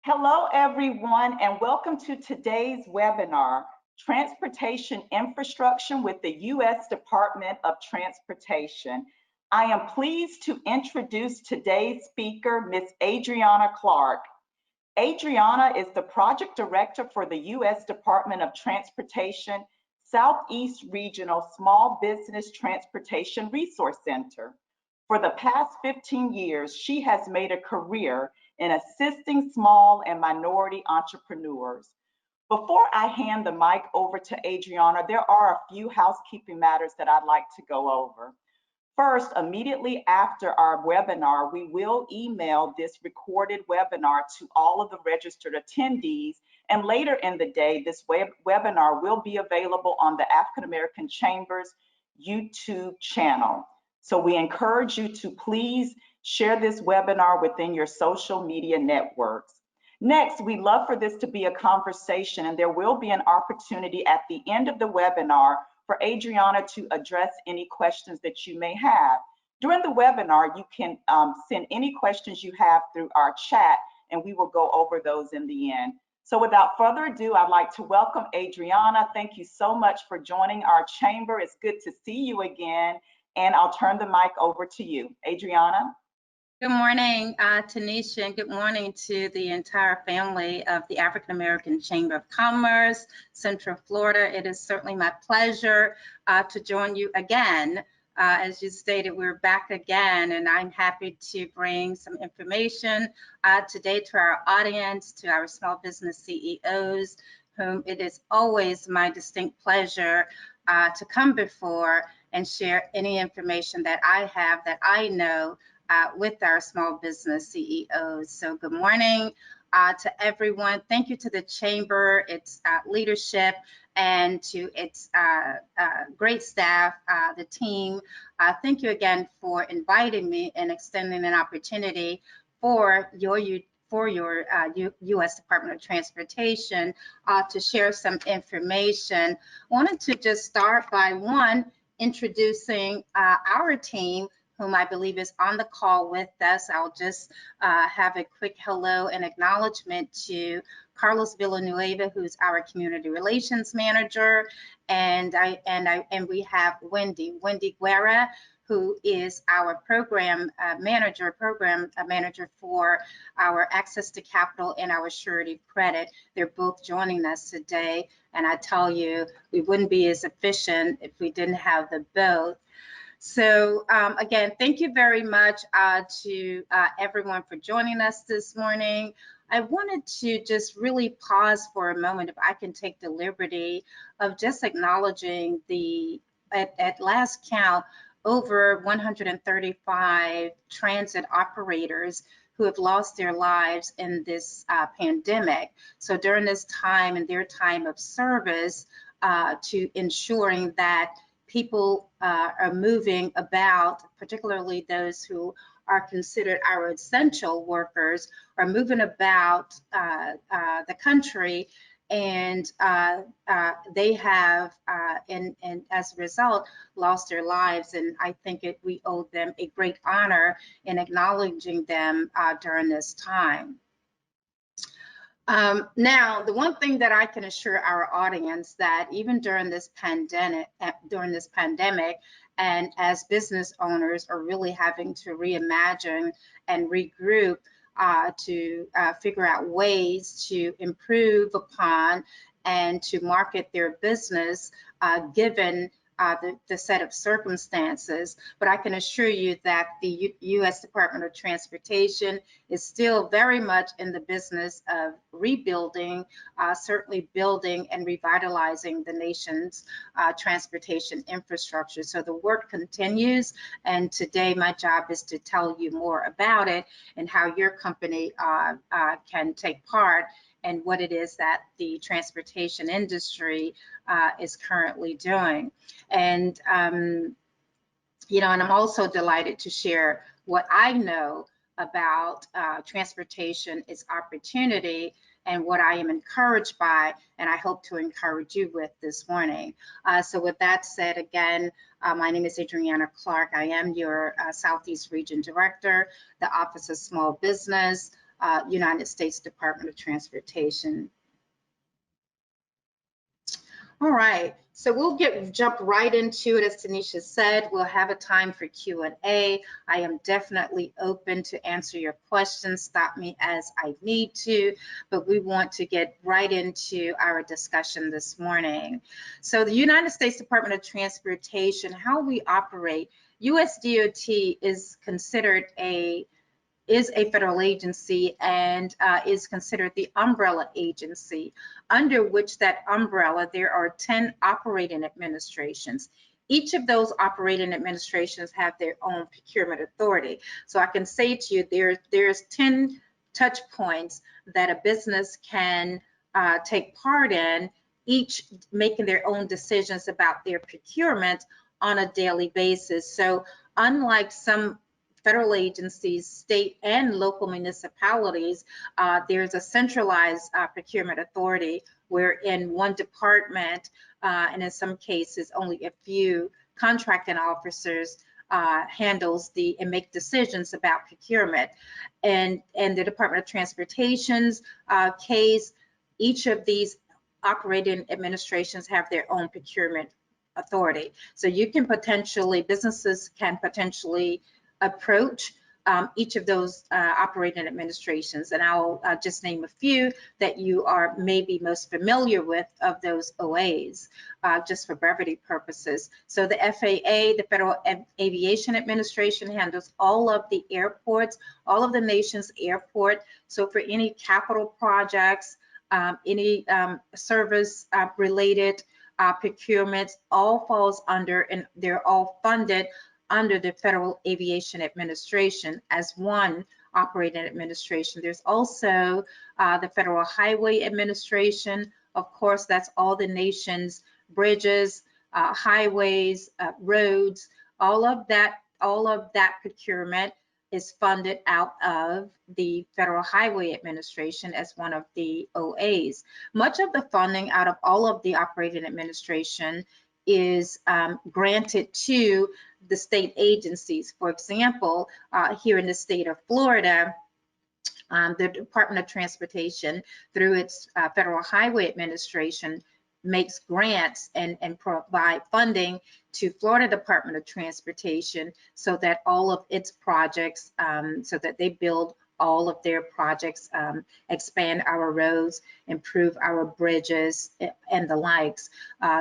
Hello, everyone, and welcome to today's webinar, Transportation Infrastructure with the U.S. Department of Transportation. I am pleased to introduce today's speaker, Ms. Adrianna Clark. Adrianna is the Project Director for the U.S. Department of Transportation Southeast Regional Small Business Transportation Resource Center. For the past 15 years, she has made a career in assisting small and minority entrepreneurs. Before I hand the mic over to Adrianna, there are a few housekeeping matters that I'd like to go over. First, immediately after our webinar, we will email this recorded webinar to all of the registered attendees, and later in the day, this webinar will be available on the African American Chamber's YouTube channel. So we encourage you to please share this webinar within your social media networks. Next, we'd love for this to be a conversation, and there will be an opportunity at the end of the webinar for Adrianna to address any questions that you may have. During the webinar, you can send any questions you have through our chat, and we will go over those in the end. So without further ado, I'd like to welcome Adrianna. Thank you so much for joining our chamber. It's good to see you again, and I'll turn the mic over to you. Adrianna. Good morning, Tanisha, and good morning to the entire family of the African American Chamber of Commerce, Central Florida. It is certainly my pleasure to join you again. As you stated, we're back again, and I'm happy to bring some information today to our audience, to our small business CEOs, whom it is always my distinct pleasure to come before and share any information that I have, that I know, with our small business CEOs. So good morning to everyone. Thank you to the Chamber, its leadership, and to its great staff, the team. Thank you again for inviting me and extending an opportunity for your U.S. Department of Transportation to share some information. I wanted to just start by introducing our team, whom I believe is on the call with us. I'll just have a quick hello and acknowledgement to Carlos Villanueva, who's our Community Relations Manager, and we have Wendy Guerra, who is our program manager for our Access to Capital and our Surety Credit. They're both joining us today, and I tell you, we wouldn't be as efficient if we didn't have the both. So again, thank you very much to everyone for joining us this morning. I wanted to just really pause for a moment, if I can take the liberty of just acknowledging at last count, over 135 transit operators who have lost their lives in this pandemic. So during this time and their time of service to ensuring that people are moving about, particularly those who are considered our essential workers, are moving about the country, and they have, and as a result, lost their lives. And I think we owe them a great honor in acknowledging them during this time. Now, the one thing that I can assure our audience, that even during this pandemic, and as business owners are really having to reimagine and regroup to figure out ways to improve upon and to market their business given the set of circumstances, but I can assure you that the U.S. Department of Transportation is still very much in the business of rebuilding, certainly building and revitalizing the nation's transportation infrastructure. So the work continues, and today my job is to tell you more about it and how your company can take part and what it is that the transportation industry is currently doing. And, you know, and I'm also delighted to share what I know about transportation, its opportunity, and what I am encouraged by, and I hope to encourage you with this morning. So with that said, again, my name is Adrianna Clark. I am your Southeast Region Director, the Office of Small Business. United States Department of Transportation. All right, so we'll jump right into it. As Tanisha said, we'll have a time for Q&A. I am definitely open to answer your questions. Stop me as I need to, but we want to get right into our discussion this morning. So the United States Department of Transportation, how we operate, USDOT is considered a federal agency and is considered the umbrella agency, under which that umbrella there are 10 operating administrations. Each of those operating administrations have their own procurement authority. So I can say to you, there's 10 touch points that a business can take part in, each making their own decisions about their procurement on a daily basis. So unlike some federal agencies, state and local municipalities, there's a centralized procurement authority where in one department, and in some cases only a few contracting officers handles and make decisions about procurement. And the Department of Transportation's case, each of these operating administrations have their own procurement authority. So businesses can potentially approach each of those operating administrations. And I'll just name a few that you are maybe most familiar with of those OAs, just for brevity purposes. So the FAA, the Federal Aviation Administration, handles all of the airports, all of the nation's airport. So for any capital projects, any service related procurements, all falls under, and they're all funded under the Federal Aviation Administration as one operating administration. There's also the Federal Highway Administration. Of course, that's all the nation's bridges, highways, roads, all of that procurement is funded out of the Federal Highway Administration as one of the OAs. Much of the funding out of all of the operating administration is granted to the state agencies. For example, here in the state of Florida, the Department of Transportation, through its Federal Highway Administration, makes grants and provide funding to Florida Department of Transportation so that all of its projects, so that they build all of their projects, expand our roads, improve our bridges, and the likes.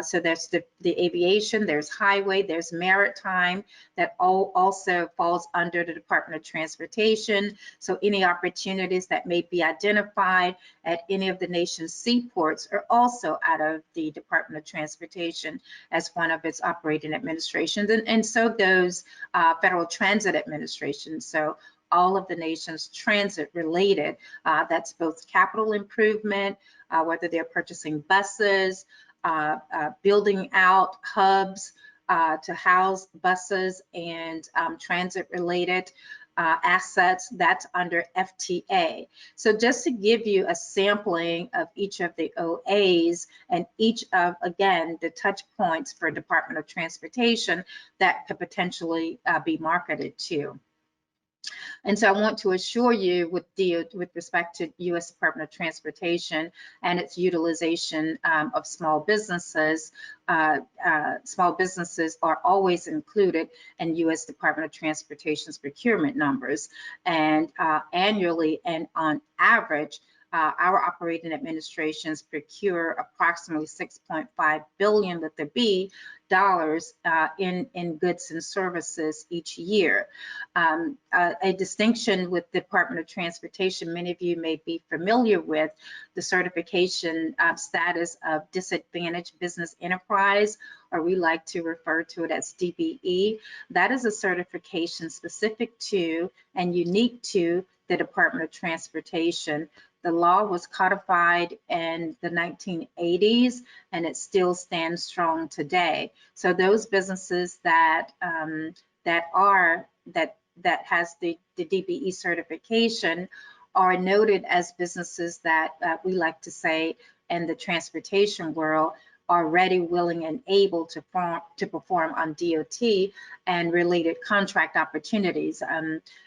So there's the aviation, there's highway, there's maritime, that all also falls under the Department of Transportation. So any opportunities that may be identified at any of the nation's seaports are also out of the Department of Transportation as one of its operating administrations. And so goes Federal Transit Administration. So all of the nation's transit related, that's both capital improvement, whether they're purchasing buses, building out hubs to house buses and transit related assets, that's under FTA. So just to give you a sampling of each of the OAs and each of, again, the touch points for Department of Transportation that could potentially be marketed to. And so I want to assure you with respect to U.S. Department of Transportation and its utilization of small businesses are always included in U.S. Department of Transportation's procurement numbers. And annually and on average, our operating administrations procure approximately $6.5 billion with the B dollars in goods and services each year. A distinction with the Department of Transportation, many of you may be familiar with the certification status of Disadvantaged Business Enterprise, or we like to refer to it as DBE. That is a certification specific to and unique to the Department of Transportation. The law was codified in the 1980s, and it still stands strong today. So those businesses that has the DBE certification are noted as businesses that we like to say in the transportation world are ready, willing, and able to perform on DOT and related contract opportunities.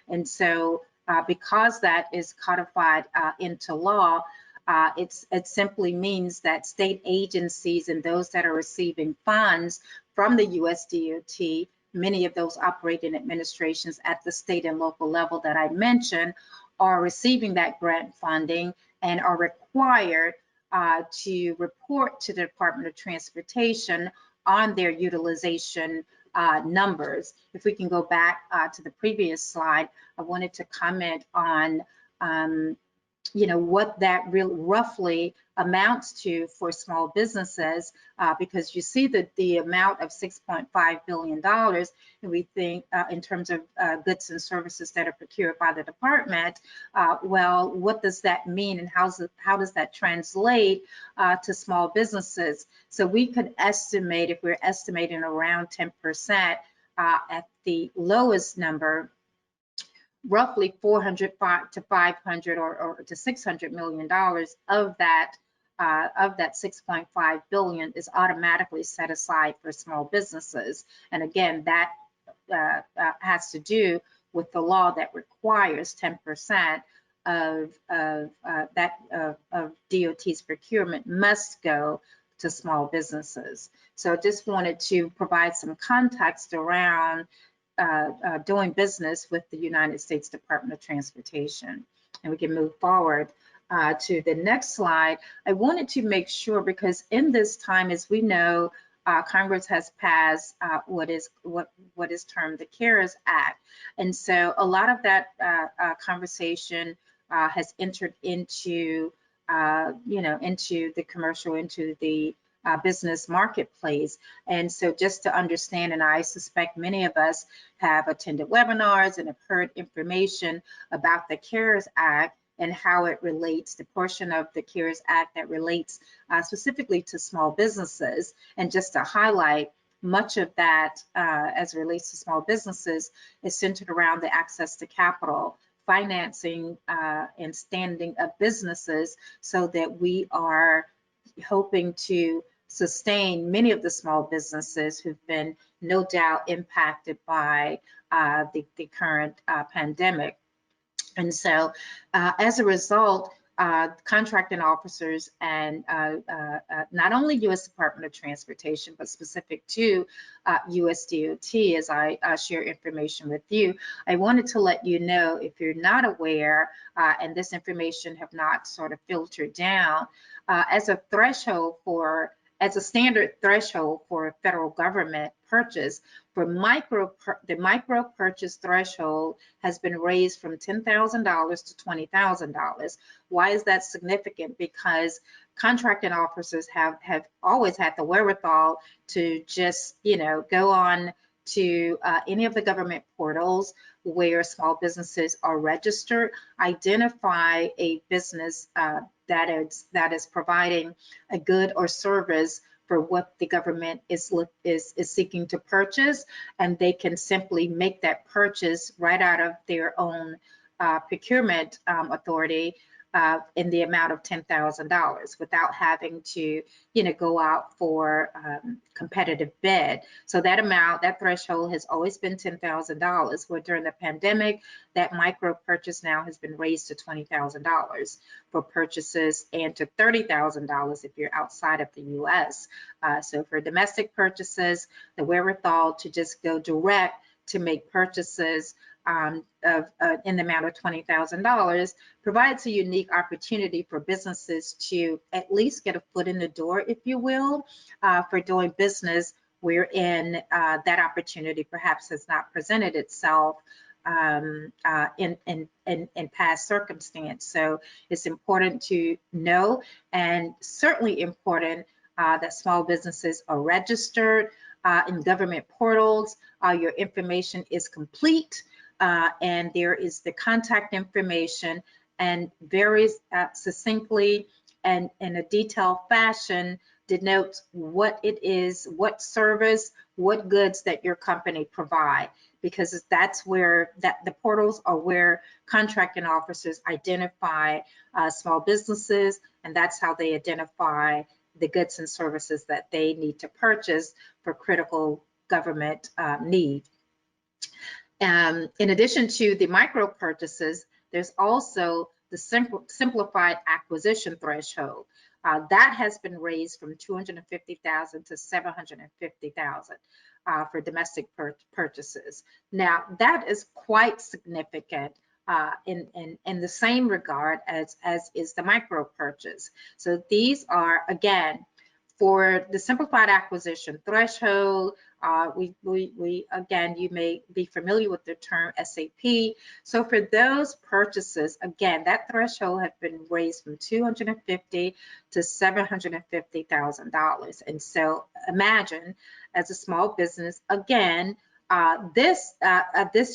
And so because that is codified into law, it simply means that state agencies and those that are receiving funds from the USDOT, many of those operating administrations at the state and local level that I mentioned, are receiving that grant funding and are required to report to the Department of Transportation on their utilization numbers. If we can go back to the previous slide, I wanted to comment on what that really roughly amounts to for small businesses, because you see that the amount of $6.5 billion, and we think in terms of goods and services that are procured by the department, well, what does that mean, and how does that translate to small businesses? So we could estimate, if we're estimating around 10% at the lowest number, roughly 405 to 500 or to $600 million of that 6.5 billion is automatically set aside for small businesses. And again, that has to do with the law that requires 10% of DOT's procurement must go to small businesses. So just wanted to provide some context around doing business with the United States Department of Transportation. And we can move forward to the next slide. I wanted to make sure, because in this time, as we know, Congress has passed what is termed the CARES Act. And so a lot of that conversation has entered into, into the commercial, into the business marketplace. And so just to understand, and I suspect many of us have attended webinars and have heard information about the CARES Act and how it relates, the portion of the CARES Act that relates specifically to small businesses. And just to highlight, much of that as it relates to small businesses is centered around the access to capital, financing and standing up businesses, so that we are hoping to sustain many of the small businesses who've been no doubt impacted by the current pandemic. And so as a result, contracting officers and not only U.S. Department of Transportation, but specific to USDOT, as I share information with you, I wanted to let you know, if you're not aware, and this information have not sort of filtered down, as a threshold for, as a standard threshold for a federal government purchase, for the micro purchase threshold has been raised from $10,000 to $20,000. Why is that significant? Because contracting officers have always had the wherewithal to just, go on to any of the government portals where small businesses are registered, identify a business that is providing a good or service for what the government is seeking to purchase, and they can simply make that purchase right out of their own procurement authority in the amount of $10,000 without having to, go out for competitive bid. So that amount, that threshold has always been $10,000. Where during the pandemic, that micro purchase now has been raised to $20,000 for purchases, and to $30,000 if you're outside of the U.S. So for domestic purchases, the wherewithal to just go direct to make purchases in the amount of $20,000 provides a unique opportunity for businesses to at least get a foot in the door, if you will, for doing business wherein that opportunity perhaps has not presented itself in past circumstance. So it's important to know, and certainly important that small businesses are registered in government portals. Your information is complete. And there is the contact information, and very succinctly and in a detailed fashion denotes what it is, what service, what goods that your company provide, because that's where the portals are where contracting officers identify small businesses, and that's how they identify the goods and services that they need to purchase for critical government need. In addition to the micro purchases, there's also the simplified acquisition threshold. That has been raised from 250,000 to 750,000 for domestic purchases. Now, that is quite significant in the same regard as is the micro purchase. So these are, again, for the simplified acquisition threshold, again, you may be familiar with the term SAP. So for those purchases, again, that threshold has been raised from $250,000 to $750,000. And so imagine, as a small business, again, this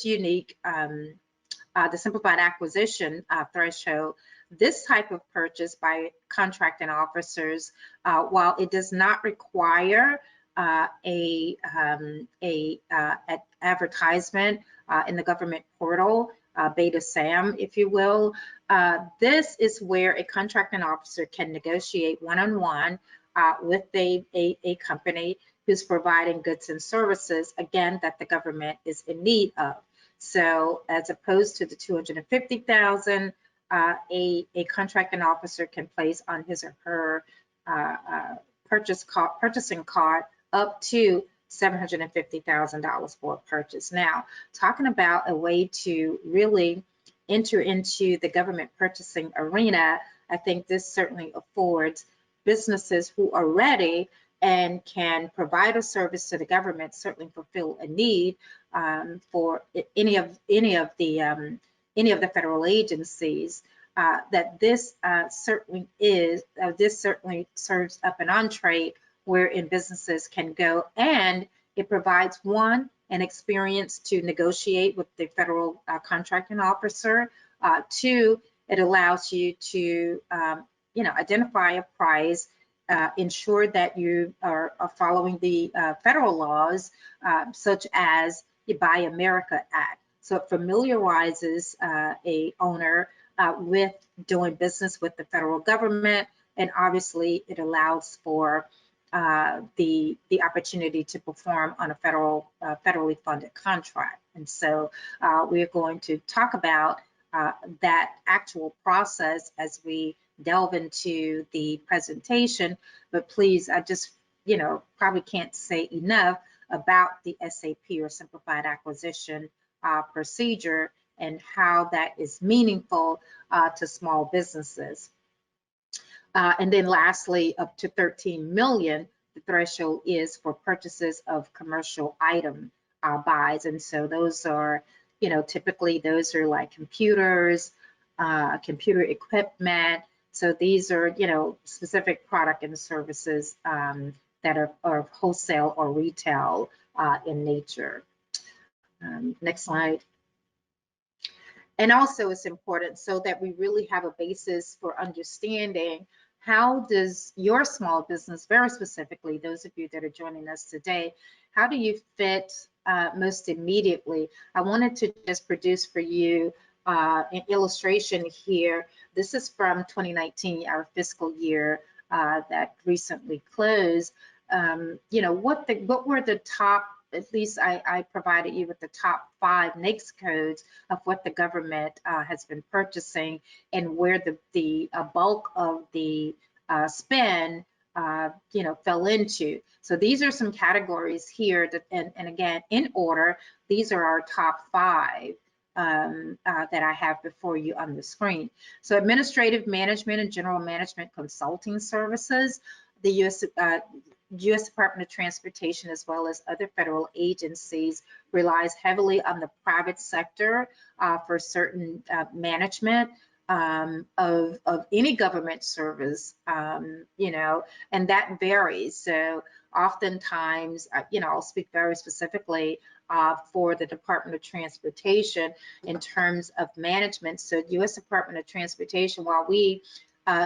unique, the simplified acquisition threshold, this type of purchase by contracting officers, while it does not require advertisement in the government portal, beta SAM, if you will, this is where a contracting officer can negotiate one-on-one with a company who's providing goods and services, again, that the government is in need of. So as opposed to the 250,000, a contracting officer can place on his or her purchasing card up to $750,000 for a purchase. Now, talking about a way to really enter into the government purchasing arena, I think this certainly affords businesses who are ready and can provide a service to the government, certainly fulfill a need for any of the federal agencies. That this certainly serves up an entree wherein businesses can go, and it provides an experience to negotiate with the federal contracting officer. Two, it allows you to identify a price, ensure that you are following the federal laws, such as the Buy America Act. So it familiarizes a owner with doing business with the federal government, and obviously it allows for the opportunity to perform on a federally funded contract. And so we're going to talk about that actual process as we delve into the presentation. But please, I just probably can't say enough about the SAP, or Simplified Acquisition procedure, and how that is meaningful to small businesses. And then lastly, up to 13 million, the threshold is for purchases of commercial item buys. And so those are, typically those are like computers, computer equipment. So these are, specific product and services that are wholesale or retail in nature. Next slide. And also it's important so that we really have a basis for understanding how does your small business, very specifically, those of you that are joining us today, how do you fit most immediately? I wanted to just produce for you an illustration here. This is from 2019, our fiscal year that recently closed. What were the top, at least I provided you with the top 5 NAICS codes of what the government has been purchasing, and where the bulk of the spend fell into. So these are some categories here that, and again, in order, these are our top 5 that I have before you on the screen. So administrative management and general management consulting services, the U.S. Department of Transportation, as well as other federal agencies, relies heavily on the private sector for certain management of any government service, and that varies. So oftentimes, I'll speak very specifically for the Department of Transportation in terms of management. So U.S. Department of Transportation, while we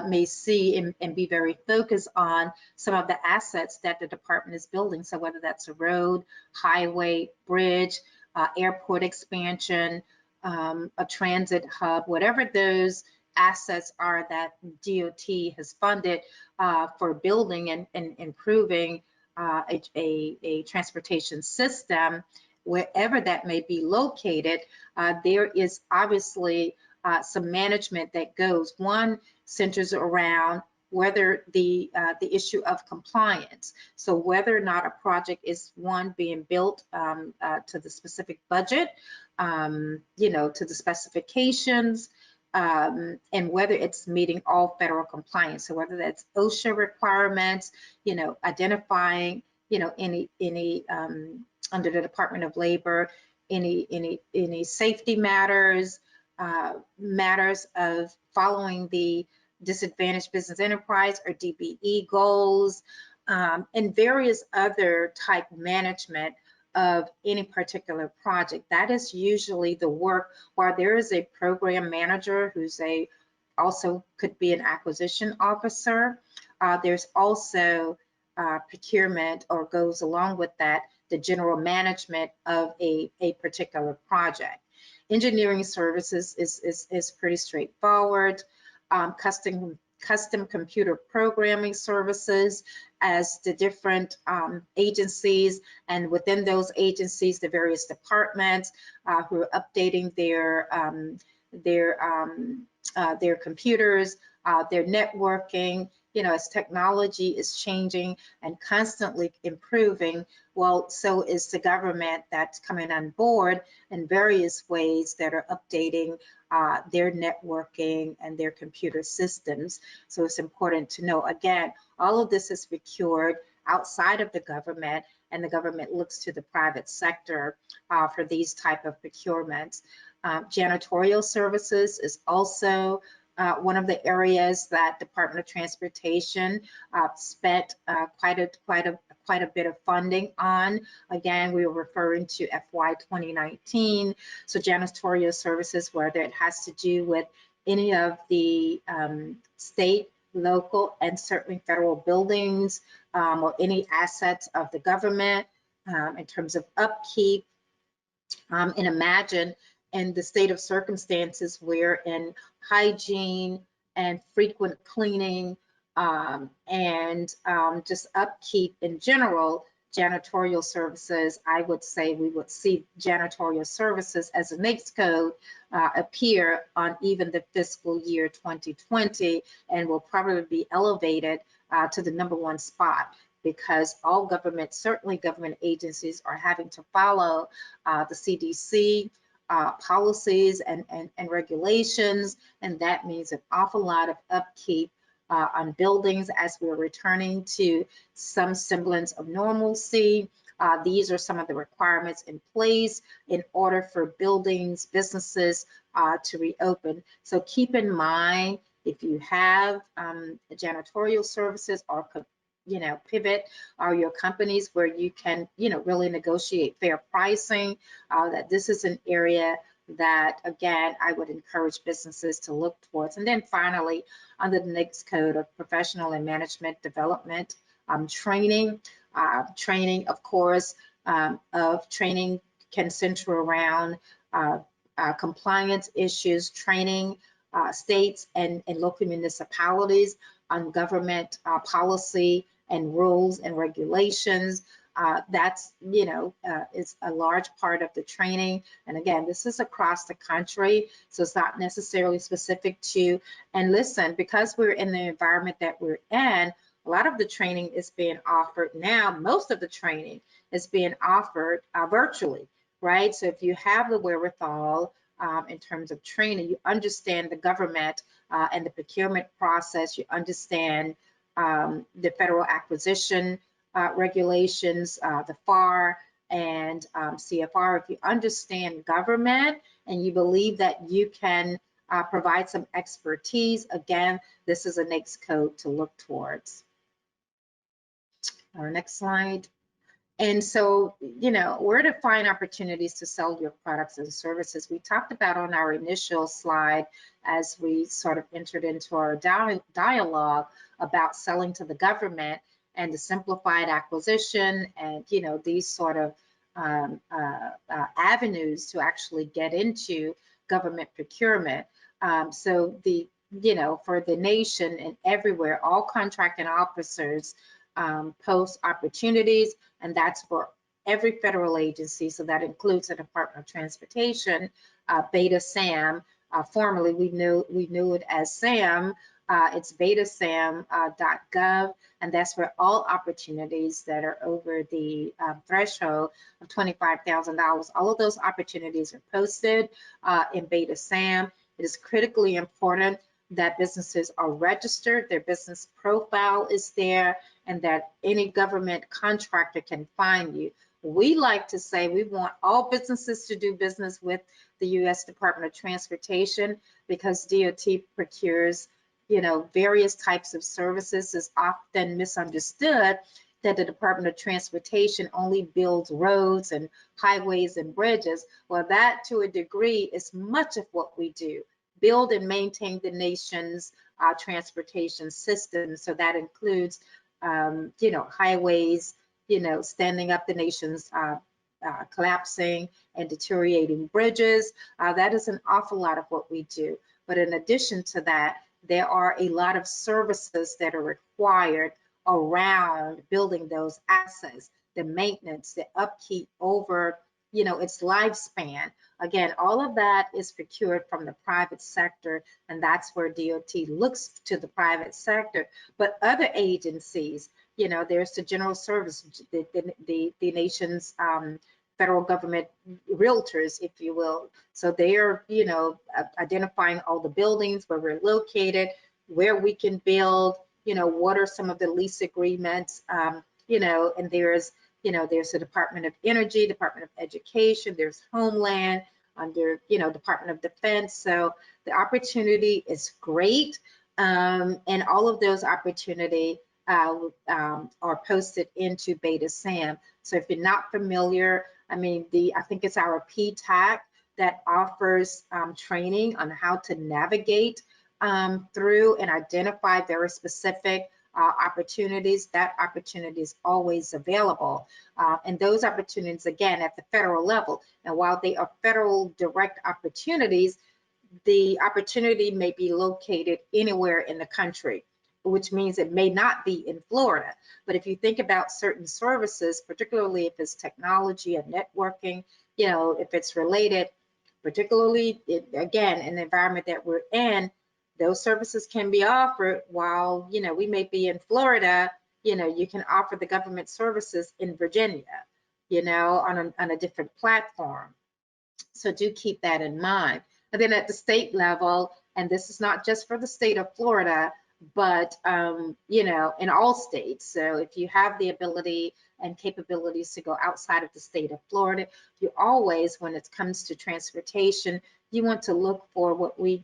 may see and be very focused on some of the assets that the department is building. So whether that's a road, highway, bridge, airport expansion, a transit hub, whatever those assets are that DOT has funded for building and improving a transportation system, wherever that may be located, there is obviously some management that goes. One centers around whether the issue of compliance. So whether or not a project is one being built to the specific budget, you know, to the specifications, and whether it's meeting all federal compliance. So whether that's OSHA requirements, you know, identifying, you know, any under the Department of Labor, any safety matters, matters of following the Disadvantaged Business Enterprise or DBE goals, and various other type management of any particular project. That is usually the work, while there is a program manager who's also could be an acquisition officer. There's also procurement, or goes along with that, the general management of a particular project. Engineering services is pretty straightforward. Custom computer programming services as the different agencies, and within those agencies, the various departments who are updating their computers, their networking. You know, as technology is changing and constantly improving, well, so is the government that's coming on board in various ways that are updating their networking and their computer systems. So it's important to know, again, all of this is procured outside of the government, and the government looks to the private sector for these type of procurements. Janitorial services is also one of the areas that Department of Transportation spent quite a bit of funding on. Again, we were referring to FY 2019. So janitorial services, whether it has to do with any of the state, local, and certainly federal buildings, or any assets of the government in terms of upkeep. And imagine in the state of circumstances where in hygiene and frequent cleaning and just upkeep in general, janitorial services, I would say we would see janitorial services as a NAICS code appear on even the fiscal year 2020, and will probably be elevated to the #1 spot, because all government, certainly government agencies, are having to follow the CDC policies and regulations, and that means an awful lot of upkeep on buildings as we're returning to some semblance of normalcy. These are some of the requirements in place in order for buildings, businesses to reopen. So keep in mind, if you have janitorial services or pivot are your companies where you can, really negotiate fair pricing, that this is an area that, again, I would encourage businesses to look towards. And then finally, under the NAICS code of professional and management development, training, of course, training can center around compliance issues, training states and local municipalities on government policy and rules and regulations. That's, is a large part of the training. And again, this is across the country, so it's not necessarily specific to, and listen, because we're in the environment that we're in, a lot of the training is being offered now. Most of the training is being offered virtually, right? So if you have the wherewithal in terms of training, you understand the government and the procurement process, you understand the federal acquisition regulations, the FAR and CFR. If you understand government and you believe that you can provide some expertise, again, this is a NAICS code to look towards. Our next slide. And so, where to find opportunities to sell your products and services. We talked about on our initial slide, as we sort of entered into our dialogue about selling to the government and the simplified acquisition and, these sort of avenues to actually get into government procurement. So for the nation and everywhere, all contracting officers post opportunities, and that's for every federal agency. So that includes the Department of Transportation, Beta SAM, Formerly, we knew it as SAM. It's betasam.gov, and that's where all opportunities that are over the threshold of $25,000, all of those opportunities are posted in betasam. It is critically important that businesses are registered, their business profile is there, and that any government contractor can find you. We like to say we want all businesses to do business with the U.S. Department of Transportation, because DOT procures, various types of services. Is often misunderstood that the Department of Transportation only builds roads and highways and bridges. Well, that to a degree is much of what we do. Build and maintain the nation's transportation system. So that includes, highways, standing up the nation's collapsing and deteriorating bridges. That is an awful lot of what we do. But in addition to that, there are a lot of services that are required around building those assets, the maintenance, the upkeep over, its lifespan. Again, all of that is procured from the private sector, and that's where DOT looks to the private sector. But other agencies, there's the general service, the nation's federal government realtors, if you will. So they are, identifying all the buildings where we're located, where we can build, what are some of the lease agreements, and there's the Department of Energy, Department of Education, there's Homeland, under, Department of Defense. So the opportunity is great. And all of those opportunities are posted into betasam. So if you're not familiar, I think it's our PTAC that offers training on how to navigate through and identify very specific opportunities. That opportunity is always available. And those opportunities, again, at the federal level. And while they are federal direct opportunities, the opportunity may be located anywhere in the country, which means it may not be in Florida. But if you think about certain services, particularly if it's technology and networking, if it's related, particularly, again, in the environment that we're in, those services can be offered while, we may be in Florida, you can offer the government services in Virginia, on a different platform. So do keep that in mind. And then at the state level, and this is not just for the state of Florida, but, in all states. So if you have the ability and capabilities to go outside of the state of Florida, you always, when it comes to transportation, you want to look for what we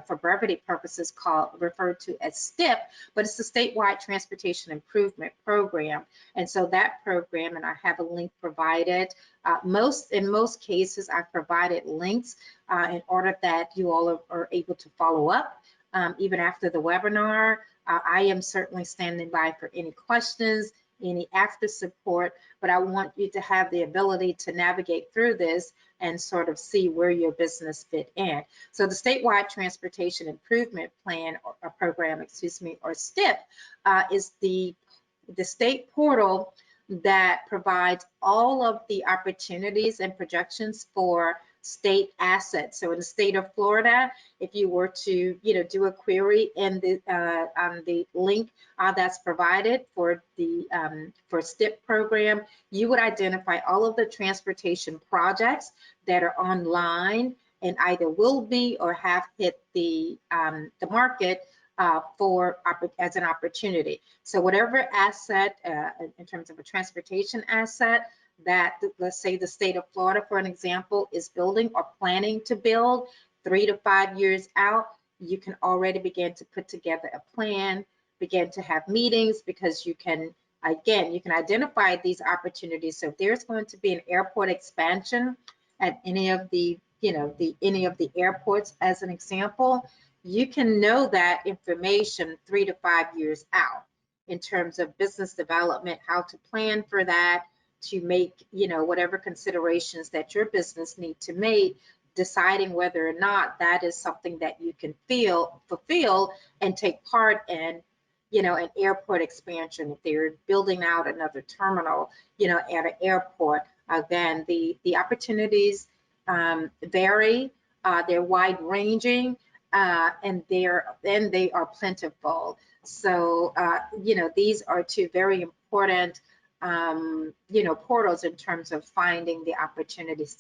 for brevity purposes refer to as STIP, but it's the Statewide Transportation Improvement Program. And so that program, and I have a link provided, in most cases, I've provided links in order that you all are able to follow up. Even after the webinar, I am certainly standing by for any questions, any after support, but I want you to have the ability to navigate through this and sort of see where your business fit in. So the Statewide Transportation Improvement Plan or Program, or STIP, is the state portal that provides all of the opportunities and projections for state assets. So in the state of Florida, if you were to, do a query in on the link that's provided for the for STIP program, you would identify all of the transportation projects that are online and either will be or have hit the market as an opportunity. So whatever asset, in terms of a transportation asset, that, let's say the state of Florida, for an example, is building or planning to build 3 to 5 years out, you can already begin to put together a plan, begin to have meetings, because you can identify these opportunities. So if there's going to be an airport expansion at any of the, any of the airports, as an example, you can know that information 3 to 5 years out in terms of business development, how to plan for that, to make, whatever considerations that your business need to make, deciding whether or not that is something that you can fulfill and take part in, an airport expansion. If they're building out another terminal, at an airport, then the opportunities vary they're wide ranging, and they are plentiful. So, these are two very important, portals in terms of finding the opportunities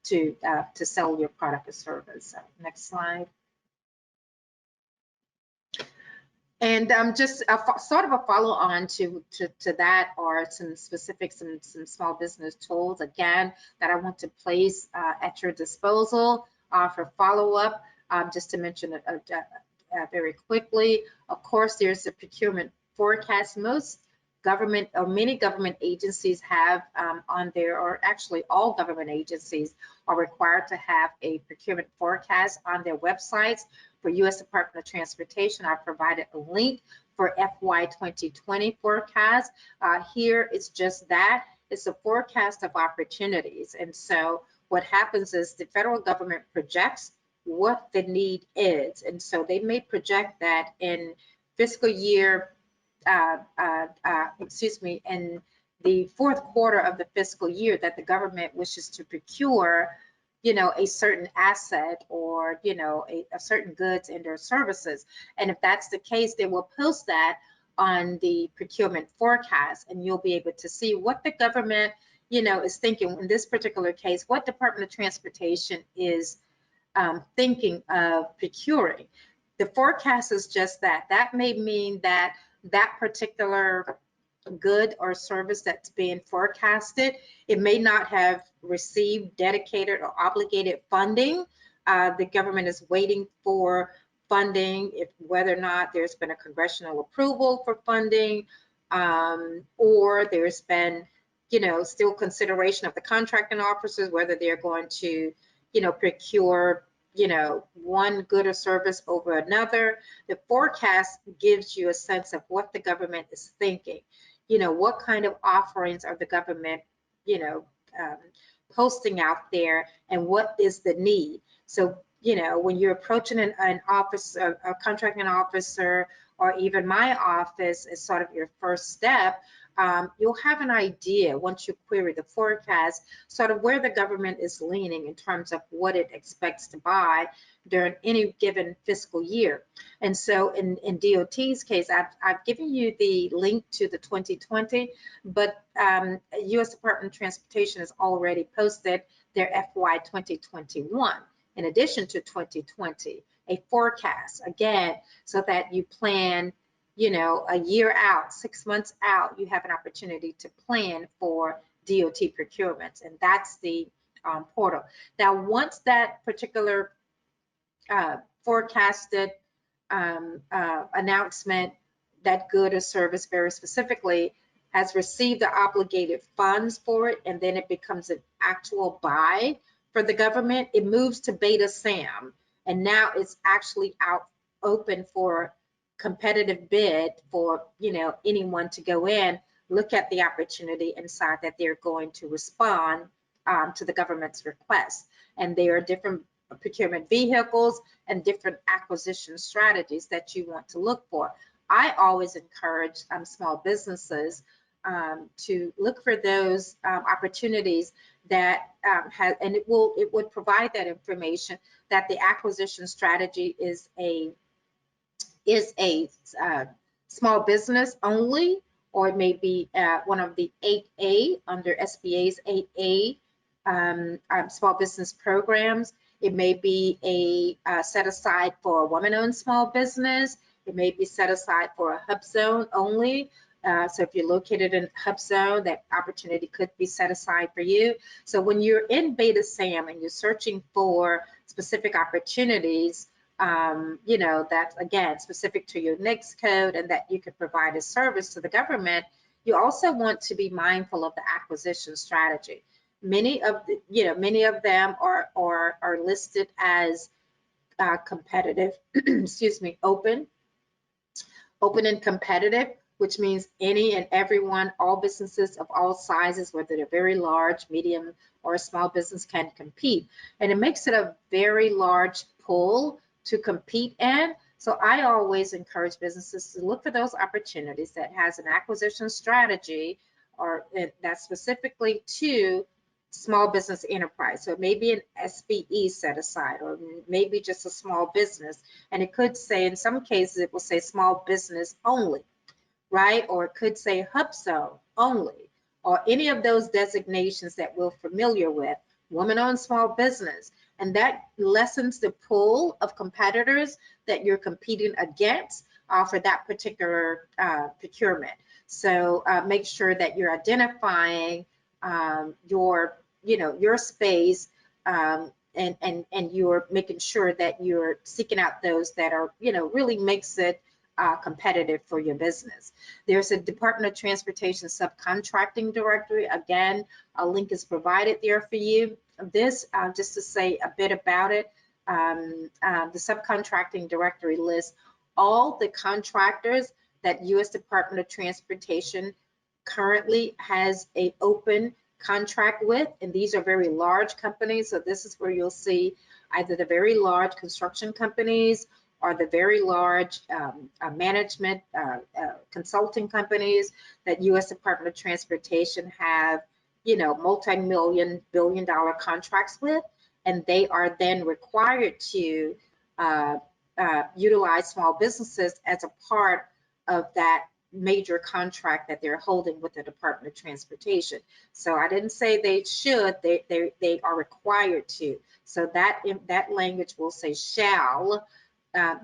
to sell your product or service. So, next slide. And just sort of a follow on to that are some specific, some small business tools, again, that I want to place at your disposal for follow up. Just to mention very quickly, of course, there's the procurement forecast. Most government or many government agencies have on there, or actually all government agencies are required to have a procurement forecast on their websites. For U.S. Department of Transportation, I provided a link for FY 2020 forecast. Here it's just that. It's a forecast of opportunities. And so what happens is the federal government projects what the need is. And so they may project that in fiscal year, in the fourth quarter of the fiscal year that the government wishes to procure, a certain asset or, a certain goods and or services. And if that's the case, they will post that on the procurement forecast, and you'll be able to see what the government, is thinking. In this particular case, what Department of Transportation is thinking of procuring. The forecast is just that. That may mean that that particular good or service that's being forecasted, it may not have received dedicated or obligated funding. The government is waiting for funding, whether or not there's been a congressional approval for funding, or there's been, still consideration of the contracting officers, whether they're going to, procure, one good or service over another. The forecast gives you a sense of what the government is thinking. What kind of offerings are the government, posting out there, and what is the need? So, when you're approaching an office, a contracting officer, or even my office as sort of your first step, you'll have an idea once you query the forecast, sort of where the government is leaning in terms of what it expects to buy during any given fiscal year. And so in DOT's case, I've given you the link to the 2020, but U.S. Department of Transportation has already posted their FY 2021 in addition to 2020, a forecast, again, so that you plan, a year out, 6 months out, you have an opportunity to plan for DOT procurements, and that's the portal. Now, once that particular forecasted announcement, that good or service very specifically, has received the obligated funds for it, and then it becomes an actual buy for the government, it moves to beta SAM, and now it's actually out open for competitive bid for anyone to go in, look at the opportunity, and decide that they're going to respond to the government's request. And there are different procurement vehicles and different acquisition strategies that you want to look for. I always encourage small businesses to look for those opportunities that and it would provide that information that the acquisition strategy is a small business only, or it may be one of the 8A under SBA's 8A small business programs. It may be a set aside for a woman-owned small business. It may be set aside for a hub zone only. So if you're located in hub zone, that opportunity could be set aside for you. So when you're in beta SAM and you're searching for specific opportunities, that's again specific to your NAICS code and that you could provide a service to the government, you also want to be mindful of the acquisition strategy. Many of them are listed as competitive, open and competitive, which means any and everyone, all businesses of all sizes, whether they're very large, medium, or a small business, can compete. And it makes it a very large pool to compete in. So I always encourage businesses to look for those opportunities that has an acquisition strategy or that's specifically to small business enterprise. So maybe an SBE set aside, or maybe just a small business. And it could say, in some cases, it will say small business only, right? Or it could say hub zone only, or any of those designations that we're familiar with, woman-owned small business. And that lessens the pool of competitors that you're competing against for that particular procurement. So make sure that you're identifying your space, and you're making sure that you're seeking out those that are, really makes it competitive for your business. There's a Department of Transportation subcontracting directory. Again, a link is provided there for you. This, just to say a bit about it, the subcontracting directory lists all the contractors that U.S. Department of Transportation currently has an open contract with, and these are very large companies. So this is where you'll see either the very large construction companies or the very large management consulting companies that U.S. Department of Transportation have, multi-million, billion-dollar contracts with, and they are then required to utilize small businesses as a part of that major contract that they're holding with the Department of Transportation. So I didn't say they should, they are required to. So that language will say shall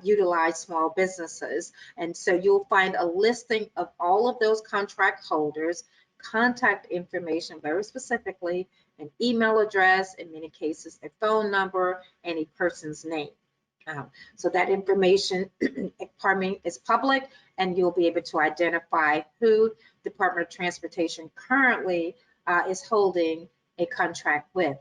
utilize small businesses. And so you'll find a listing of all of those contract holders, contact information very specifically, an email address, in many cases a phone number, and a person's name. So that information, is public, and you'll be able to identify who Department of Transportation currently is holding a contract with.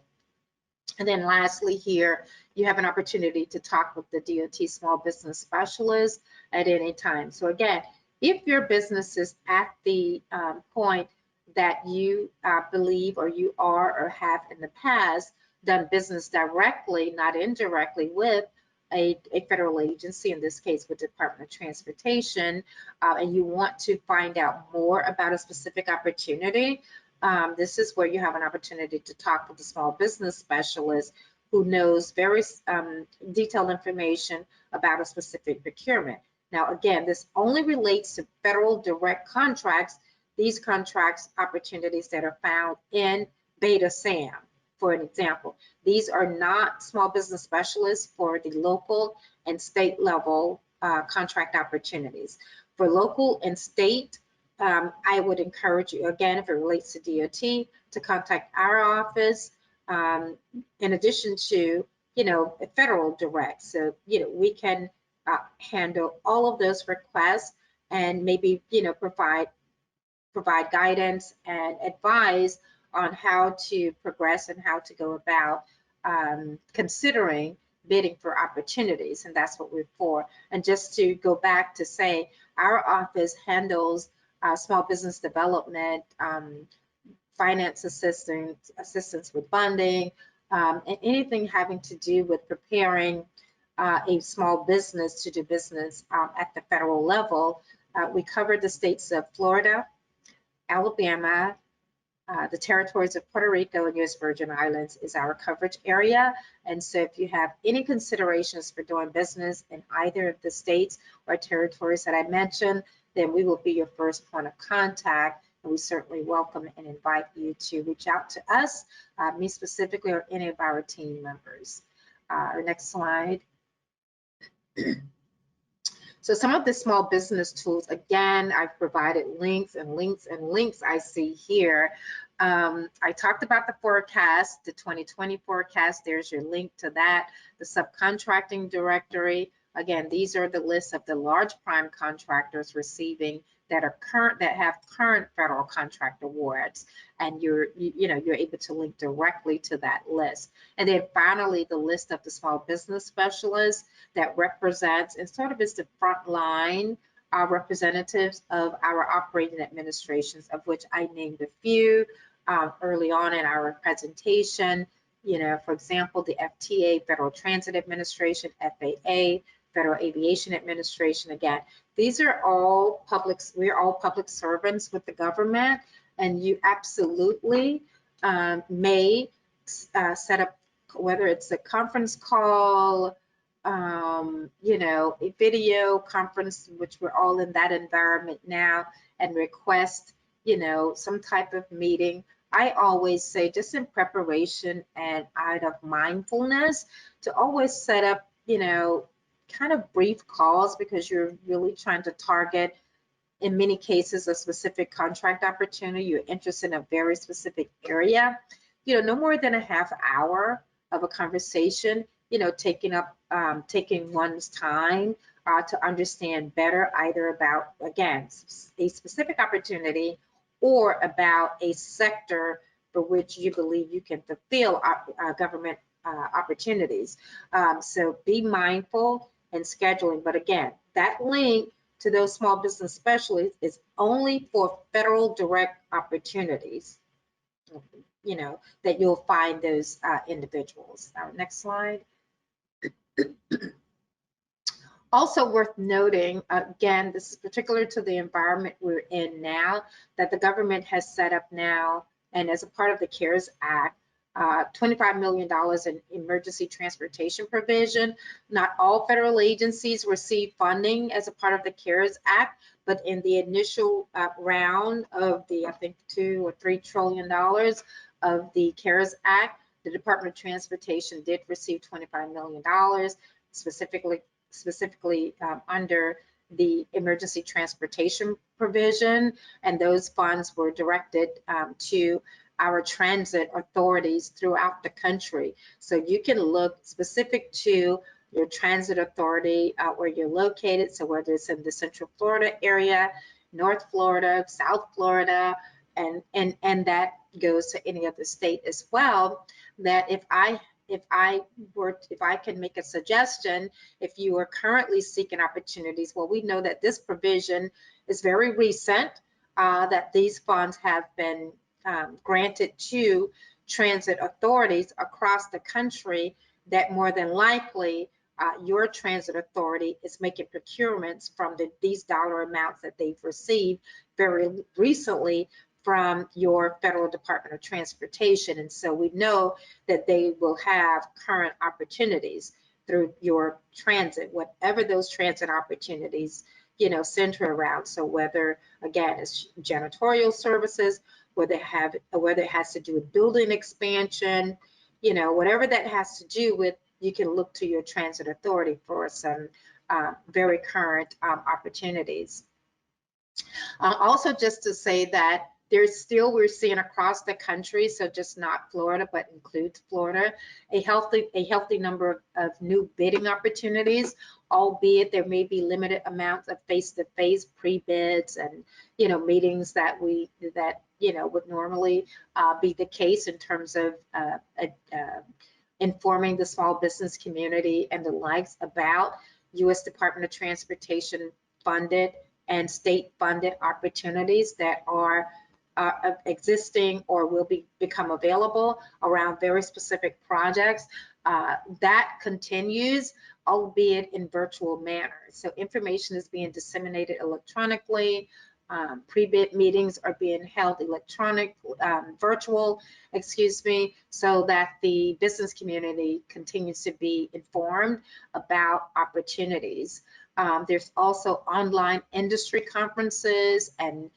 And then lastly here, you have an opportunity to talk with the DOT small business specialist at any time. So again, if your business is at the point that you believe, or you are or have in the past done business directly, not indirectly, with a federal agency, in this case with Department of Transportation, and you want to find out more about a specific opportunity, this is where you have an opportunity to talk with a small business specialist who knows very detailed information about a specific procurement. Now, again, this only relates to federal direct contracts, these contracts opportunities that are found in Beta SAM. For an example, these are not small business specialists for the local and state level contract opportunities. For local and state, I would encourage you, again, if it relates to DOT, to contact our office, in addition to, a federal direct. So, we can handle all of those requests and maybe, provide guidance and advise on how to progress and how to go about considering bidding for opportunities, and that's what we're for. And just to go back to say, our office handles small business development, finance assistance with funding, and anything having to do with preparing a small business to do business at the federal level. We cover the states of Florida, Alabama, the territories of Puerto Rico and U.S. Virgin Islands is our coverage area. And so if you have any considerations for doing business in either of the states or territories that I mentioned, then we will be your first point of contact. And we certainly welcome and invite you to reach out to us, me specifically, or any of our team members. Our next slide. So some of the small business tools, again, I've provided links and links and links I see here. I talked about the forecast, the 2020 forecast. There's your link to that. The subcontracting directory. Again, these are the lists of the large prime contractors receiving that have current federal contract awards, and you're able to link directly to that list. And then finally, the list of the small business specialists that represents and sort of is the front line representatives of our operating administrations, of which I named a few early on in our presentation. For example, the FTA, Federal Transit Administration, FAA, Federal Aviation Administration. Again, these are all public, we're all public servants with the government, and you absolutely may set up, whether it's a conference call, a video conference, which we're all in that environment now, and request, some type of meeting. I always say, just in preparation and out of mindfulness, to always set up, kind of brief calls, because you're really trying to target, in many cases, a specific contract opportunity. You're interested in a very specific area. No more than a half hour of a conversation, taking one's time to understand better, either about, again, a specific opportunity or about a sector for which you believe you can fulfill government opportunities. So be mindful in scheduling. But again, that link to those small business specialists is only for federal direct opportunities, that you'll find those individuals. Next slide. Also worth noting, again, this is particular to the environment we're in now, that the government has set up now, and as a part of the CARES Act, $25 million in emergency transportation provision. Not all federal agencies receive funding as a part of the CARES Act, but in the initial round of the, I think, $2 or $3 trillion of the CARES Act, the Department of Transportation did receive $25 million, specifically under the emergency transportation provision, and those funds were directed to our transit authorities throughout the country. So you can look specific to your transit authority where you're located. So whether it's in the Central Florida area, North Florida, South Florida, and that goes to any other state as well, that if I can make a suggestion, if you are currently seeking opportunities, well, we know that this provision is very recent, that these funds have been granted to transit authorities across the country, that more than likely your transit authority is making procurements from these dollar amounts that they've received very recently from your federal Department of Transportation. And so we know that they will have current opportunities through your transit, whatever those transit opportunities, center around. So whether, again, it's janitorial services, whether it has to do with building expansion, whatever that has to do with, you can look to your transit authority for some very current opportunities. Also, just to say that we're seeing across the country, so just not Florida, but includes Florida, a healthy number of new bidding opportunities, albeit there may be limited amounts of face-to-face pre-bids and, meetings that would normally be the case in terms of informing the small business community and the likes about U.S. Department of Transportation funded and state funded opportunities that are existing or will become available around very specific projects. That continues, albeit in virtual manner. So information is being disseminated electronically. Pre-bid meetings are being held virtual, so that the business community continues to be informed about opportunities. There's also online industry conferences and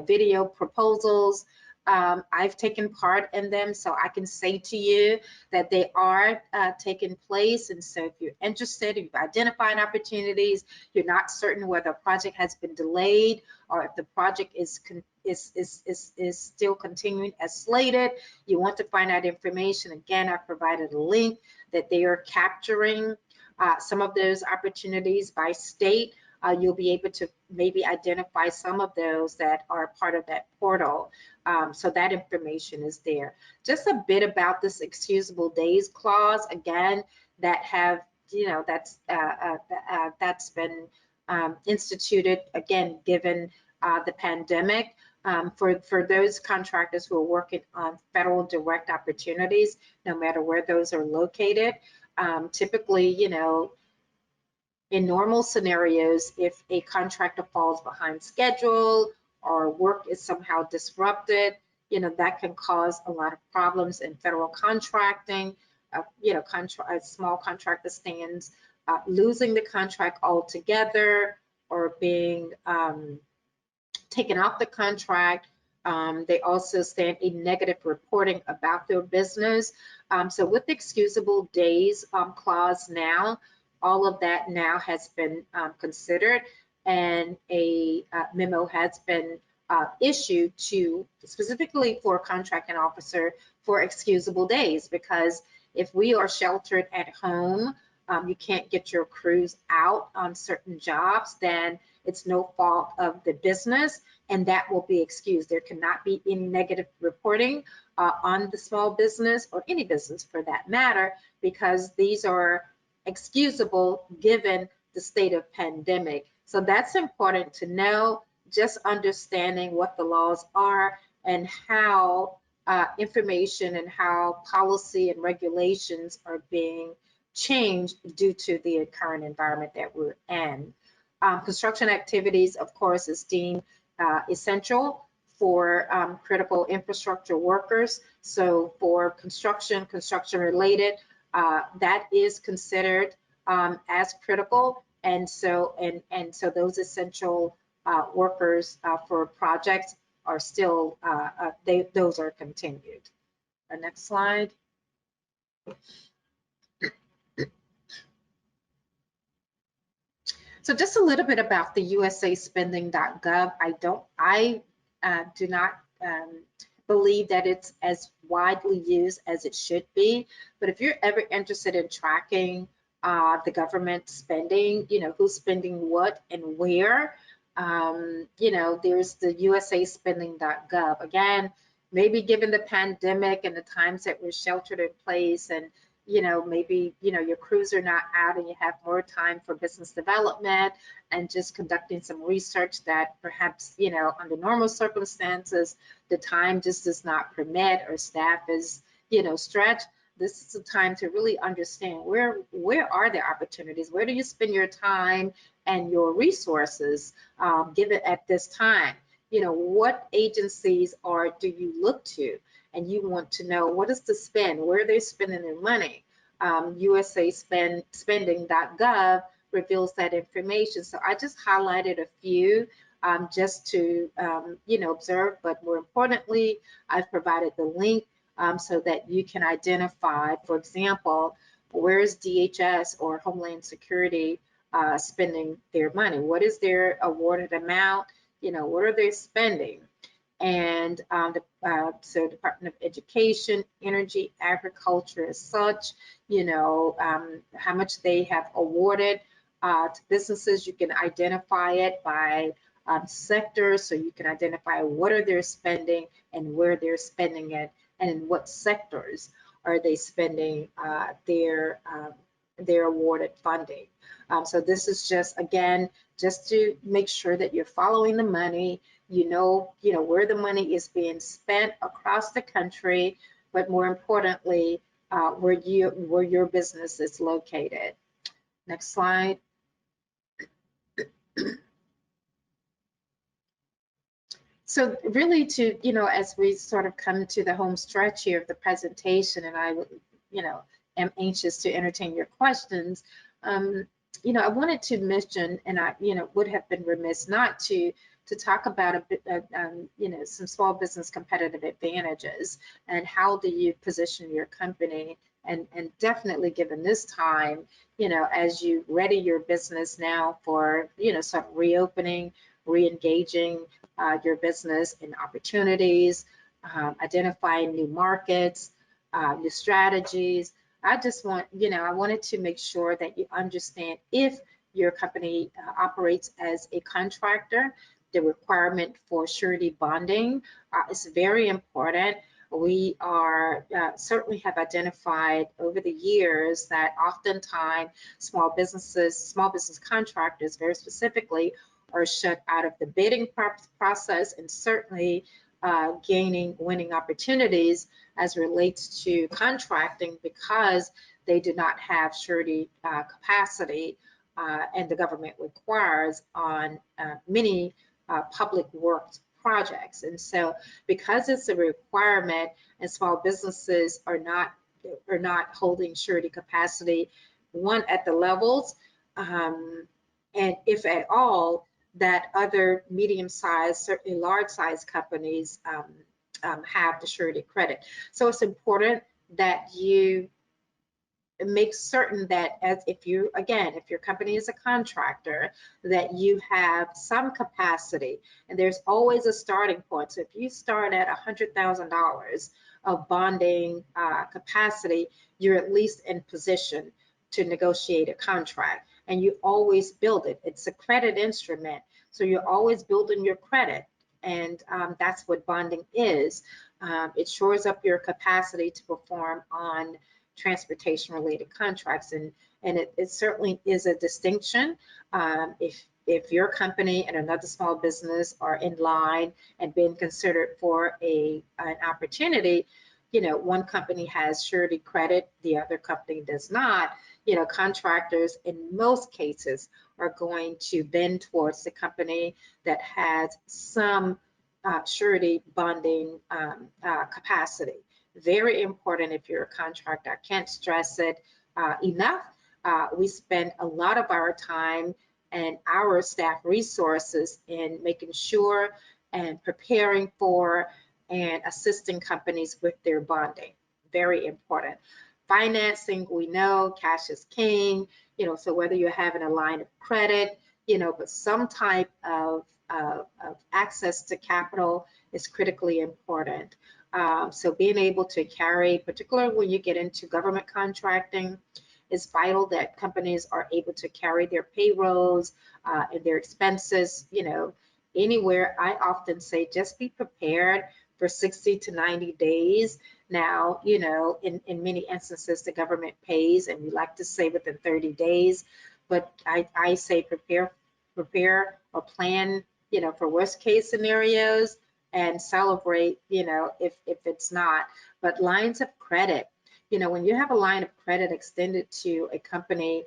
video proposals. I've taken part in them, so I can say to you that they are taking place. And so if you're interested, if you've identified opportunities, you're not certain whether a project has been delayed or if the project is still continuing as slated, you want to find out information, again, I provided a link that they are capturing some of those opportunities by state. You'll be able to maybe identify some of those that are part of that portal. So that information is there. Just a bit about this excusable days clause, again, that's been instituted, again, given the pandemic, for those contractors who are working on federal direct opportunities, no matter where those are located. Typically, in normal scenarios, if a contractor falls behind schedule or work is somehow disrupted, that can cause a lot of problems in federal contracting. A small contractor stands losing the contract altogether or being taken off the contract. They also stand a negative reporting about their business. So with the excusable days clause now, all of that now has been considered, and a memo has been issued to specifically for a contracting officer for excusable days, because if we are sheltered at home, you can't get your crews out on certain jobs, then it's no fault of the business, and that will be excused. There cannot be any negative reporting on the small business or any business for that matter, because these are excusable given the state of pandemic. So that's important to know, just understanding what the laws are and how information and how policy and regulations are being changed due to the current environment that we're in. Construction activities, of course, is deemed essential for critical infrastructure workers. So for construction related, that is considered as critical. And so those essential workers for projects are still, those are continued. Next slide. So just a little bit about the usaspending.gov. I do not believe that it's as widely used as it should be, but if you're ever interested in tracking the government spending, who's spending what and where, there's the usaspending.gov. Again, maybe given the pandemic and the times that we're sheltered in place, and maybe your crews are not out and you have more time for business development and just conducting some research that perhaps under normal circumstances the time just does not permit, or staff is stretched. This is a time to really understand where are the opportunities, where do you spend your time and your resources given at this time. What agencies do you look to, and you want to know what is the spend, where they're spending their money. usaspending.gov reveals that information. So I just highlighted a few just to observe, but more importantly, I've provided the link so that you can identify, for example, where is DHS or Homeland Security spending their money? What is their awarded amount? What are they spending? And so Department of Education, Energy, Agriculture as such, how much they have awarded to businesses. You can identify it by sector, so you can identify what are they spending and where they're spending it, and in what sectors are they spending their awarded funding. So this is just, again, just to make sure that you're following the money, where the money is being spent across the country, but more importantly, where your business is located. Next slide. So really as we sort of come to the home stretch here of the presentation, and I, am anxious to entertain your questions, I wanted to mention, and I, would have been remiss not to talk about a bit, some small business competitive advantages and how do you position your company, and definitely given this time, as you ready your business now for, sort of reopening, re-engaging your business in opportunities, identifying new markets, new strategies. I just want, I wanted to make sure that you understand, if your company operates as a contractor, the requirement for surety bonding is very important. We are certainly have identified over the years that oftentimes small business contractors, very specifically, are shut out of the bidding process, and certainly winning opportunities as relates to contracting, because they do not have surety capacity, and the government requires on many public works projects. And so because it's a requirement and small businesses are not holding surety capacity, one, at the levels, and if at all, that other medium-sized, certainly large-sized companies have the surety credit. So it's important that you make certain that if your company is a contractor, that you have some capacity, and there's always a starting point. So if you start at $100,000 of bonding capacity, you're at least in position to negotiate a contract, and you always build it. It's a credit instrument, so you're always building your credit, and that's what bonding is. It shores up your capacity to perform on transportation related contracts, and it certainly is a distinction. If your company and another small business are in line and being considered for an opportunity, one company has surety credit, the other company does not, contractors in most cases are going to bend towards the company that has some surety bonding capacity. Very important if you're a contractor. I can't stress it enough. We spend a lot of our time and our staff resources in making sure and preparing for and assisting companies with their bonding. Very important. Financing, we know cash is king, so whether you're having a line of credit, but some type of access to capital is critically important. So being able to carry, particularly when you get into government contracting, it's vital that companies are able to carry their payrolls and their expenses, anywhere. I often say just be prepared for 60 to 90 days. Now, in many instances, the government pays, and we like to say within 30 days, but I say prepare or plan, for worst case scenarios, and celebrate, if it's not. But lines of credit, when you have a line of credit extended to a company,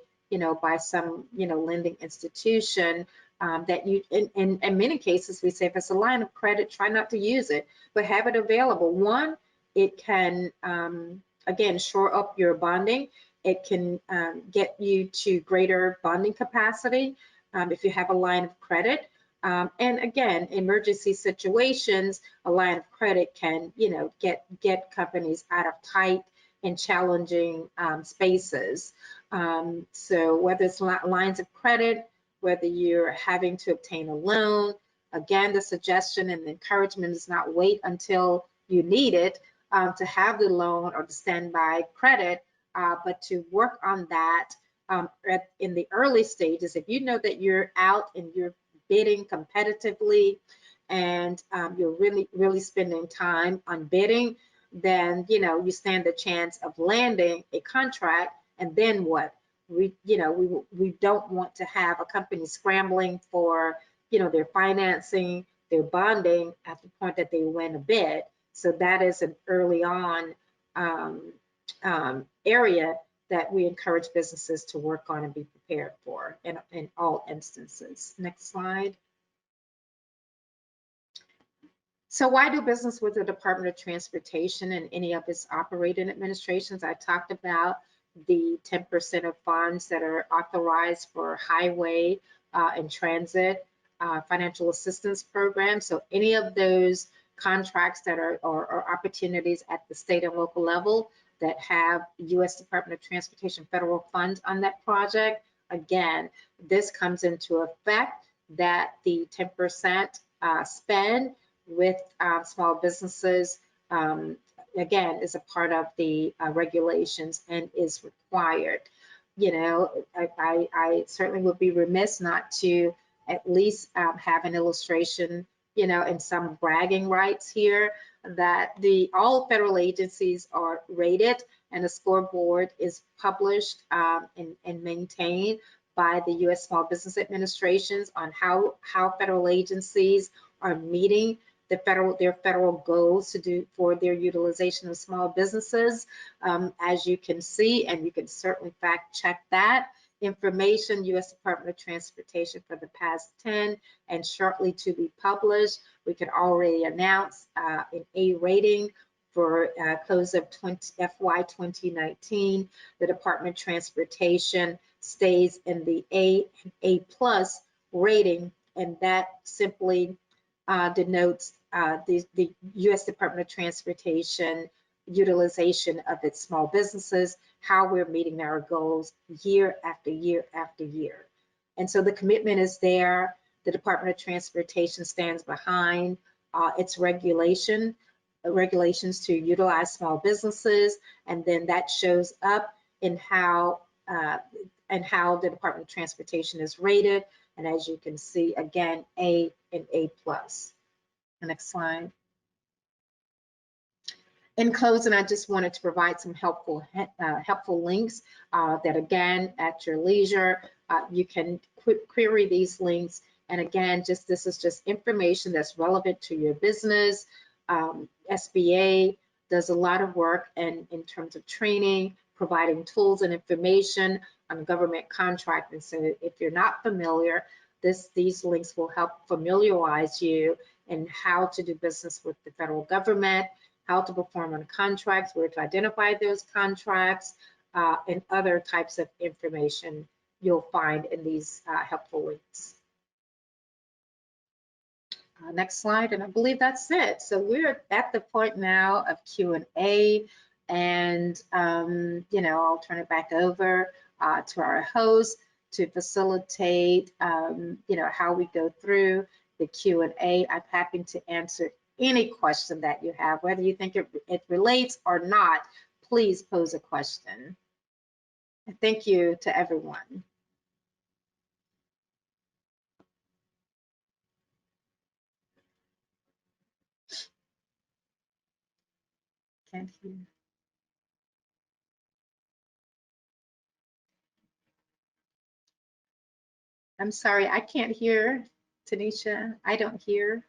by some, lending institution, that you, in many cases, we say if it's a line of credit, try not to use it, but have it available. One, it can, again, shore up your bonding. It can get you to greater bonding capacity if you have a line of credit. And again, emergency situations, a line of credit can, get companies out of tight and challenging spaces. So whether it's lines of credit, whether you're having to obtain a loan, again, the suggestion and the encouragement is not wait until you need it to have the loan or the standby credit, but to work on that in the early stages. If you know that you're out and you're bidding competitively and you're really spending time on bidding, then you stand the chance of landing a contract. And then what? We don't want to have a company scrambling for their financing, their bonding at the point that they win a bid. So that is an early on area that we encourage businesses to work on and be prepared for in all instances. Next slide. So why do business with the Department of Transportation and any of its operating administrations? I talked about the 10% of funds that are authorized for highway and transit financial assistance programs. So any of those contracts that are or opportunities at the state and local level that have U.S. Department of Transportation federal funds on that project, again, this comes into effect that the 10% spend with small businesses, again, is a part of the regulations and is required. I certainly would be remiss not to at least have an illustration, and some bragging rights here that all federal agencies are rated, and the scoreboard is published and maintained by the U.S. Small Business Administrations on how federal agencies are meeting their federal goals for their utilization of small businesses. As you can see, and you can certainly fact check that, information, U.S. Department of Transportation for the past 10 and shortly to be published. We can already announce an A rating for close of FY 2019. The Department of Transportation stays in the A and A plus rating, and that simply denotes the U.S. Department of Transportation utilization of its small businesses, how we're meeting our goals year after year after year. And so the commitment is there. The Department of Transportation stands behind its regulations to utilize small businesses, and then that shows up in how the Department of Transportation is rated. And as you can see, again, A and A plus. Next slide. In closing, I just wanted to provide some helpful links that, again, at your leisure, you can query these links. And again, this is just information that's relevant to your business. SBA does a lot of work in terms of training, providing tools and information on government contracting. So if you're not familiar, these links will help familiarize you in how to do business with the federal government, how to perform on contracts, where to identify those contracts, and other types of information you'll find in these helpful links. Next slide, and I believe that's it. So we're at the point now of Q&A, and I'll turn it back over to our host to facilitate, how we go through the Q&A. I'm happy to answer any question that you have, whether you think it relates or not. Please pose a question. And thank you to everyone. Can't hear. I'm sorry, I can't hear, Tanisha. I don't hear.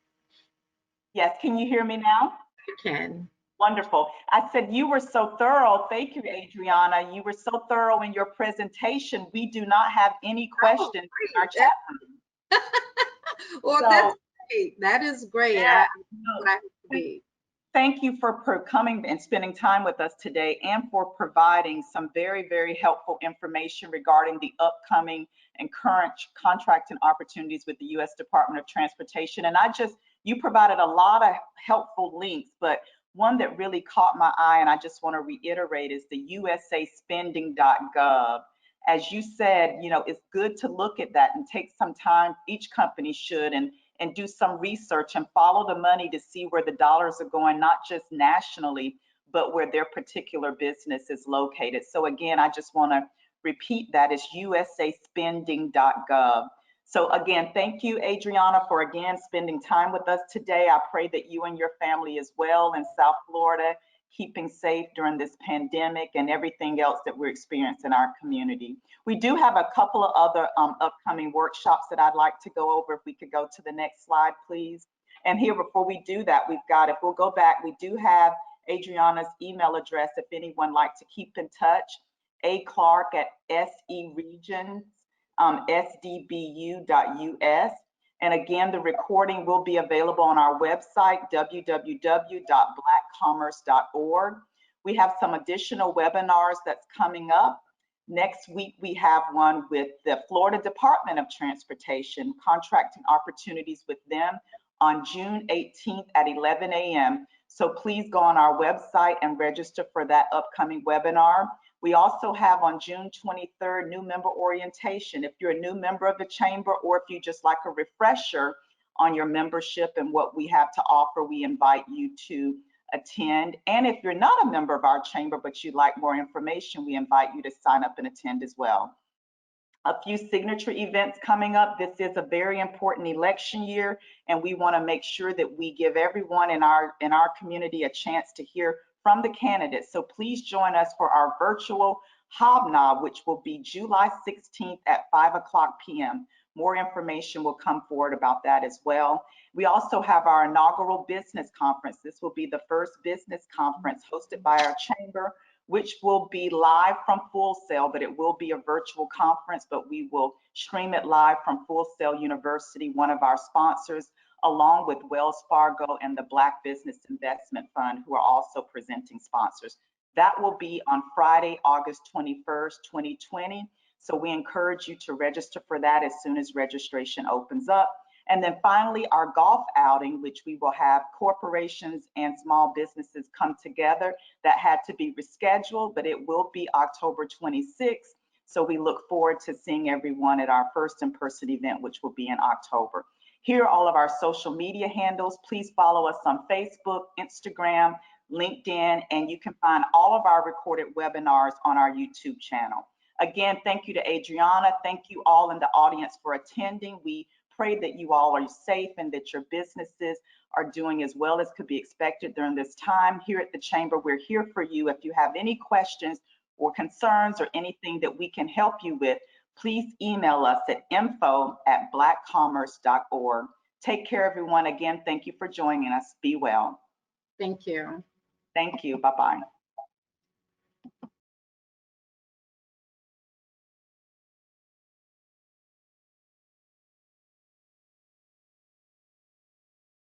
Yes, can you hear me now? I can. Wonderful. I said you were so thorough. Thank you, Adrianna. You were so thorough in your presentation. We do not have any questions in our chat room. Well, So, that's great. That is great. Yeah, thank you for coming and spending time with us today, and for providing some very, very helpful information regarding the upcoming and current contracting opportunities with the U.S. Department of Transportation. And you provided a lot of helpful links, but one that really caught my eye, and I just want to reiterate, is the usaspending.gov. As you said, it's good to look at that and take some time, each company should, and do some research and follow the money to see where the dollars are going, not just nationally, but where their particular business is located. So again, I just want to repeat that. It's usaspending.gov. So again, thank you, Adrianna, for again spending time with us today. I pray that you and your family as well in South Florida, keeping safe during this pandemic and everything else that we're experiencing in our community. We do have a couple of other upcoming workshops that I'd like to go over. If we could go to the next slide, please. And here, before we do that, if we'll go back, we do have Adrianna's email address if anyone like to keep in touch, aclark@seregions.sdbu.us. And again, the recording will be available on our website, www.blackcommerce.org. We have some additional webinars that's coming up. Next week, we have one with the Florida Department of Transportation, contracting opportunities with them on June 18th at 11 a.m. So please go on our website and register for that upcoming webinar. We also have on June 23rd, new member orientation. If you're a new member of the chamber, or if you just like a refresher on your membership and what we have to offer, we invite you to attend. And if you're not a member of our chamber, but you'd like more information, we invite you to sign up and attend as well. A few signature events coming up. This is a very important election year, and we want to make sure that we give everyone in our community a chance to hear from the candidates. So please join us for our virtual hobnob, which will be July 16th at 5:00 p.m. More information will come forward about that as well. We also have our inaugural business conference. This will be the first business conference hosted by our chamber, which will be live from Full Sail, but it will be a virtual conference, but we will stream it live from Full Sail University, one of our sponsors, along with Wells Fargo and the Black Business Investment Fund, who are also presenting sponsors. That will be on Friday, August 21st, 2020. So we encourage you to register for that as soon as registration opens up. And then finally, our golf outing, which we will have corporations and small businesses come together. That had to be rescheduled, but it will be October 26th. So we look forward to seeing everyone at our first in-person event, which will be in October. Here are all of our social media handles. Please follow us on Facebook, Instagram, LinkedIn, and you can find all of our recorded webinars on our YouTube channel. Again, thank you to Adrianna. Thank you all in the audience for attending. We pray that you all are safe and that your businesses are doing as well as could be expected during this time. Here at the Chamber, we're here for you. If you have any questions or concerns or anything that we can help you with, please email us at info@blackcommerce.org. Take care, everyone. Again, thank you for joining us. Be well. Thank you. Thank you. Bye-bye.